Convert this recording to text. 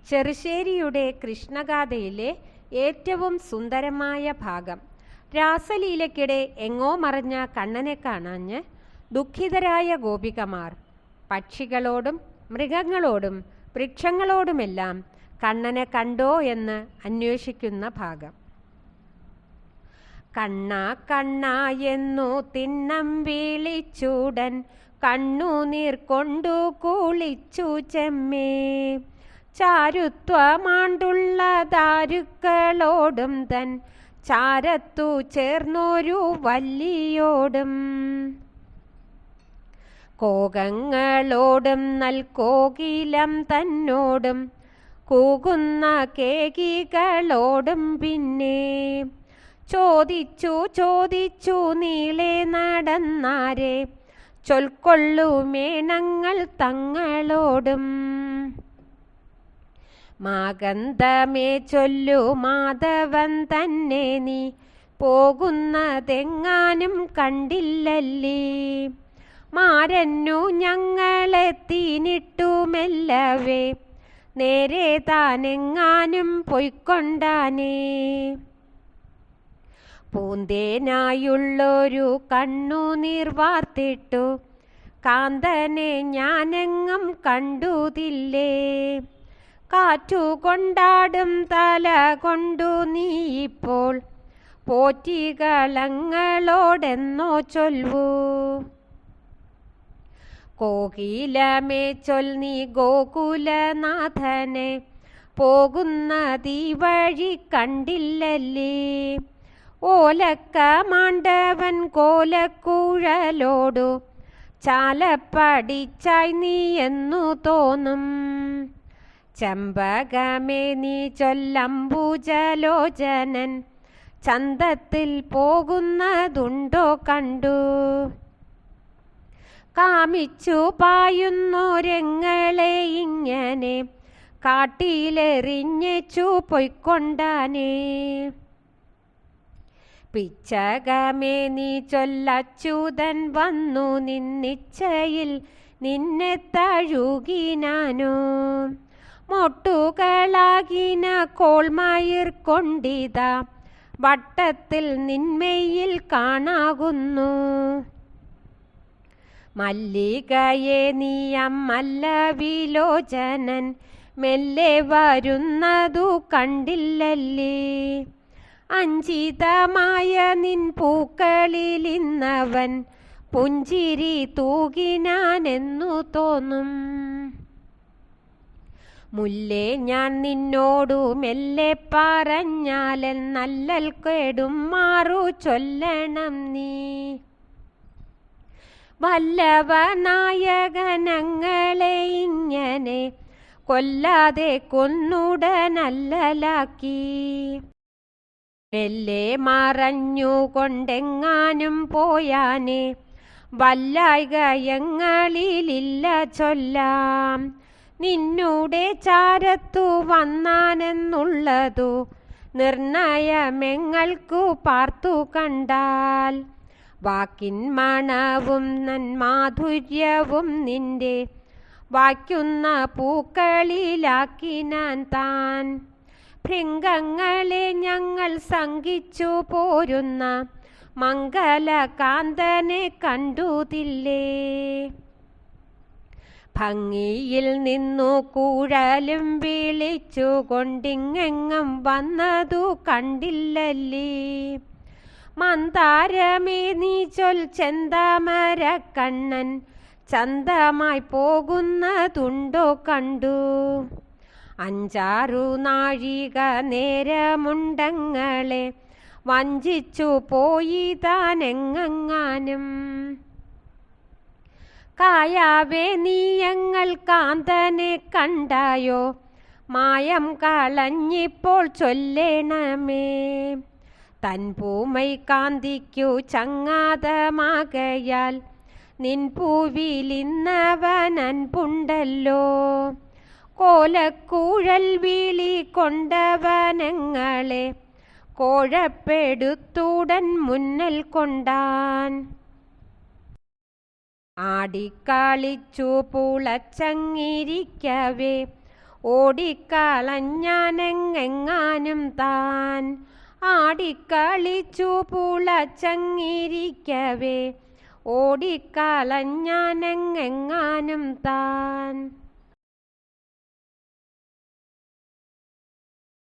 ചെറുശ്ശേരിയുടെ കൃഷ്ണഗാഥയിലെ ഏറ്റവും സുന്ദരമായ ഭാഗം. രാസലീലയ്ക്കിടെ എങ്ങോ മറഞ്ഞ കണ്ണനെ കാണാഞ്ഞ് ദുഃഖിതരായ ഗോപികമാർ പക്ഷികളോടും മൃഗങ്ങളോടും വൃക്ഷങ്ങളോടുമെല്ലാം കണ്ണനെ കണ്ടോ എന്ന് അന്വേഷിക്കുന്ന ഭാഗം. കണ്ണ കണ്ണ എന്നു തിന്നം വിളിച്ചൂടൻ കണ്ണുനീർ കൊണ്ടു കുളിച്ചു ചെമ്മേ. ചാരുത്വമാണ്ടുള്ള ദാരുക്കളോടും തൻ ചാരത്തു ചേർന്നൊരു വല്ലിയോടും കോകങ്ങളോടും നൽകോകിലം തന്നോടും കൂകുന്ന കേകികളോടും പിന്നെ ചോദിച്ചു ചോദിച്ചു നീളെ നടന്നാരെ ചൊൽക്കൊള്ളുമേണങ്ങൾ തങ്ങളോടും. മാഗന്ധമേ ചൊല്ലു മാധവൻ തന്നെ നീ പോകുന്നതെങ്ങാനും കണ്ടില്ലല്ലേ. മാരന്നു ഞങ്ങളെത്തിനിട്ടുമെല്ലവേ നേരെ താനെങ്ങാനും പൊയ്ക്കൊണ്ടാനേ. പൂന്തേനായുള്ളൊരു കണ്ണുനീർ വാർത്തിട്ടു കാന്തനെ ഞാനെങ്ങും കണ്ടുതില്ലേ. കാറ്റുകൊണ്ടാടും തല കൊണ്ടു നീ ഇപ്പോൾ പോറ്റികളങ്ങളോടെന്നോ ചൊൽവൂ. കോകിലമേ ചൊൽ നീ ഗോകുലനാഥനെ പോകുന്നതീ വഴി കണ്ടില്ലല്ലേ. ഓലക്ക മാണ്ടവൻ കോലക്കുഴലോടു ചാലപ്പടിച്ചായി നീ എന്നു തോന്നും. ചെമ്പകമേ നീ ചൊല്ലംബുജലോചനൻ ചന്തത്തിൽ പോകുന്നതുണ്ടോ കണ്ടു. കാമിച്ചു പായുന്നോരങ്ങളെ ഇങ്ങനെ കാട്ടിലെറിഞ്ഞു പൊയ്ക്കൊണ്ടാനേ. പിച്ചകമേ നീ ചൊല്ലച്യുതൻ വന്നു നിന്നിച്ഛയിൽ നിന്നെ തഴുകിനാനോ. മൊട്ടുകളാകിന കോൾമയിർ കൊണ്ടിതാ വട്ടത്തിൽ നിന്മയിൽ കാണാകുന്നു. മല്ലികയെ നീ അമ്മല്ല വിലോചനൻ മെല്ലെ വരുന്നതു കണ്ടില്ലല്ലേ. അഞ്ചിതമായ നിൻ പൂക്കളിലിന്നവൻ പുഞ്ചിരി തൂകിനാനെന്നു തോന്നും. മുല്ലേ ഞാൻ നിന്നോടു മെല്ലെ പറഞ്ഞാലൻ നല്ലൽ കേടും മാറു ചൊല്ലണം നീ. വല്ലവനായകനങ്ങളെ ഇങ്ങനെ കൊല്ലാതെ കൊന്നുടനല്ലലാക്കി. മെല്ലെ മറഞ്ഞുകൊണ്ടെങ്ങാനും പോയാനെ വല്ലായ്കയങ്ങളിലില്ല ചൊല്ലാം. നിന്നൂടെ ചാരത്തു വന്നാനെന്നുള്ളതു നിർണയമെങ്ങൾക്കു പാർത്തു കണ്ടാൽ. വാക്കിൻ മണവും നന്മാധുര്യവും നിന്റെ വായ്ക്കുന്ന പൂക്കളിലാക്കിനാൻ താൻ. ഭൃംഗങ്ങളെ ഞങ്ങൾ സംഘിച്ചു പോരുന്ന മംഗലകാന്തനെ കണ്ടുതില്ലേ. ഭംഗിയിൽ നിന്നു കുഴലും വിളിച്ചു കൊണ്ടിങ്ങെങ്ങും വന്നതു കണ്ടില്ലല്ലേ. മന്ദാരമേ നീ ചൊൽ ചെന്താമര കണ്ണൻ ചന്തമായി പോകുന്നതുണ്ടോ കണ്ടു. 5-6 നാഴിക നേരമുണ്ടങ്ങളെ വഞ്ചിച്ചു പോയി താനെങ്ങാനും. കായാവേ നീയങ്ങൾ കാന്തനെ കണ്ടായോ മായം കളഞ്ഞിപ്പോൾ ചൊല്ലേണമേ. തൻ പൂമൈ കാന്തിക്കു ചങ്ങാതമാകയാൽ നിൻ പൂവിലിന്നവൻ അൻപുണ്ടല്ലോ. കോലക്കൂഴൽ വിളി കൊണ്ടവനങ്ങളെ കോഴപ്പെടുത്തുടൻ മുന്നൽ കൊണ്ടാൻ. ആടിക്കളിച്ചു പുളച്ചങ്ങിരിക്കവേ ഓടിക്കളഞ്ഞാനെങ്ങാനും താൻ ആടിക്കളിച്ചു പുളച്ചങ്ങിരിക്കവേ ഓടിക്കളഞ്ഞാനെങ്ങാനും താൻ.